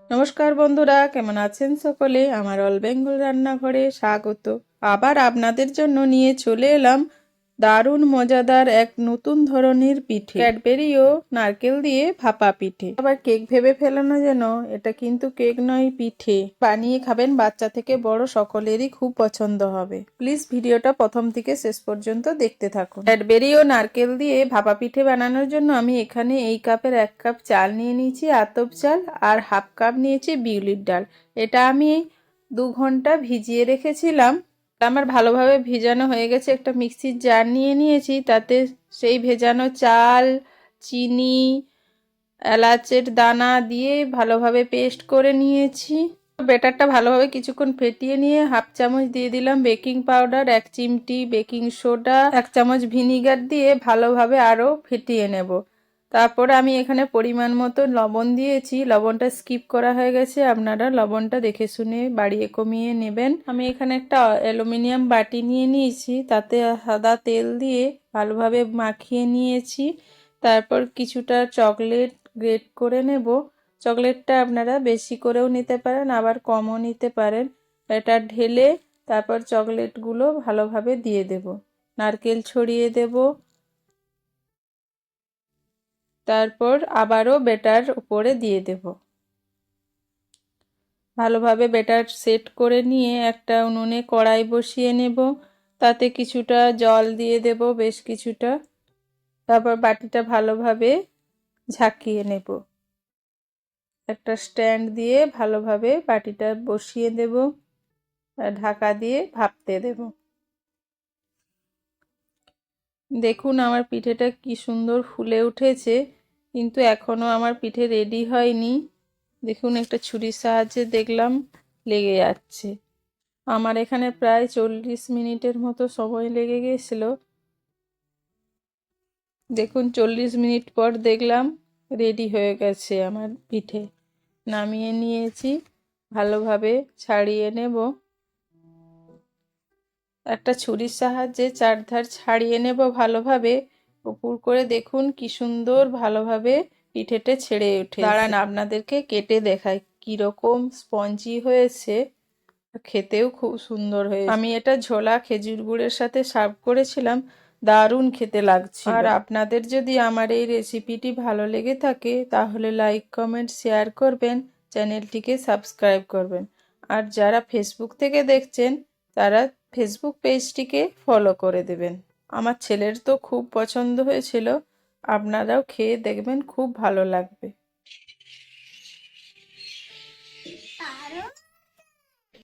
নমস্কার বন্ধুরা, কেমন আছেন সকলে? আমার অল বেঙ্গল রান্নাঘরে স্বাগত। আবার আপনাদের জন্য নিয়ে চলে এলাম দারুণ মজাদার এক নতুন ধরনের পিঠে, ক্যাডবেরি ও নারকেল দিয়ে ভাপা পিঠে। আবার কেক ভেবে ফেলানো যেন, এটা কিন্তু কেক নয়, পিঠে। বানিয়ে খাবেন, বাচ্চা থেকে বড় সকলেরই খুব পছন্দ হবে। প্লিজ ভিডিওটা প্রথম থেকে শেষ পর্যন্ত দেখতে থাকুন। ক্যাডবেরি ও নারকেল দিয়ে ভাপা পিঠে বানানোর জন্য আমি এখানে এই কাপের 1 কাপ চাল নিয়ে নিয়েছি, আতপ চাল, আর হাফ কাপ নিয়েছি বিউলির ডাল। এটা আমি 2 ঘন্টা ভিজিয়ে রেখেছিলাম। আমার ভালোভাবে ভেজানো হয়ে গেছে। একটা মিক্সির জার নিয়ে নিয়েছি, তাতে সেই ভেজানো চাল, চিনি, এলাচের দানা দিয়ে ভালোভাবে পেস্ট করে নিয়েছি। ব্যাটারটা ভালোভাবে কিছুক্ষণ ফেটিয়ে নিয়ে হাফ চামচ দিয়ে দিলাম বেকিং পাউডার, 1 চিমটি বেকিং সোডা, 1 চামচ ভিনিগার দিয়ে ভালোভাবে আরও ফেটিয়ে নেব। তারপরে আমি এখানে পরিমাণ মতো লবণ দিয়েছি। লবণটা স্কিপ করা হয়ে গেছে, আপনারা লবণটা দেখে শুনে বাড়িয়ে কমিয়ে নেবেন। আমি এখানে একটা অ্যালুমিনিয়াম বাটি নিয়ে নিয়েছি, তাতে সাদা তেল দিয়ে ভালোভাবে মাখিয়ে নিয়েছি। তারপর কিছুটা চকলেট গ্রেট করে নেব। চকলেটটা আপনারা বেশি করেও নিতে পারেন, আবার কমও নিতে পারেন। এটা ঢেলে তারপর চকলেটগুলো ভালোভাবে দিয়ে দেব। নারকেল ছড়িয়ে দেব। তারপর আবারও ব্যাটার উপরে দিয়ে দেব। ভালোভাবে ব্যাটার সেট করে নিয়ে একটা উনুনে কড়াই বসিয়ে নেব। তাতে কিছুটা জল দিয়ে দেব, বেশ কিছুটা। তারপর বাটিটা ভালোভাবে ঝাঁকিয়ে নেব। একটা স্ট্যান্ড দিয়ে ভালোভাবে বাটিটা বসিয়ে দেব, ঢাকা দিয়ে ভাপতে দেব। দেখুন আমার পিঠেটা কি সুন্দর ফুলে উঠেছে, কিন্তু এখনো আমার পিঠে রেডি হয়নি। দেখুন একটা ছুরির সাহায্যে দেখলাম লেগে যাচ্ছে। আমার এখানে প্রায় 40 মিনিটের মতো সময় লেগে গেছিল। দেখুন 40 মিনিট পর দেখলাম রেডি হয়ে গেছে আমার পিঠে। নামিয়ে নিয়েছি, ভালোভাবে ছাড়িয়ে নেব। একটা ছুরির সাহায্যে চারধার ছাড়িয়ে নেব ভালোভাবে। উপর করে দেখুন কি সুন্দর ভালোভাবে পিঠেতে ছেড়ে ওঠে। দাঁড়ান আপনাদেরকে কেটে দেখাই কিরকম স্পঞ্জি হয়েছে, খেতেও খুব সুন্দর হয়েছে। আমি এটা ঝোলা খেজুর গুড়ের সাথে সার্ভ করেছিলাম, দারুণ খেতে লাগছিল। আর আপনাদের যদি আমার এই রেসিপিটি ভালো লেগে থাকে তাহলে লাইক, কমেন্ট, শেয়ার করবেন, চ্যানেলটিকে সাবস্ক্রাইব করবেন। আর যারা ফেসবুক থেকে দেখছেন তারা ফেসবুক পেজটিকে ফলো করে দেবেন। আমার ছেলের তো খুব পছন্দ হয়েছিল, আপনারাও খেয়ে দেখবেন, খুব ভালো লাগবে।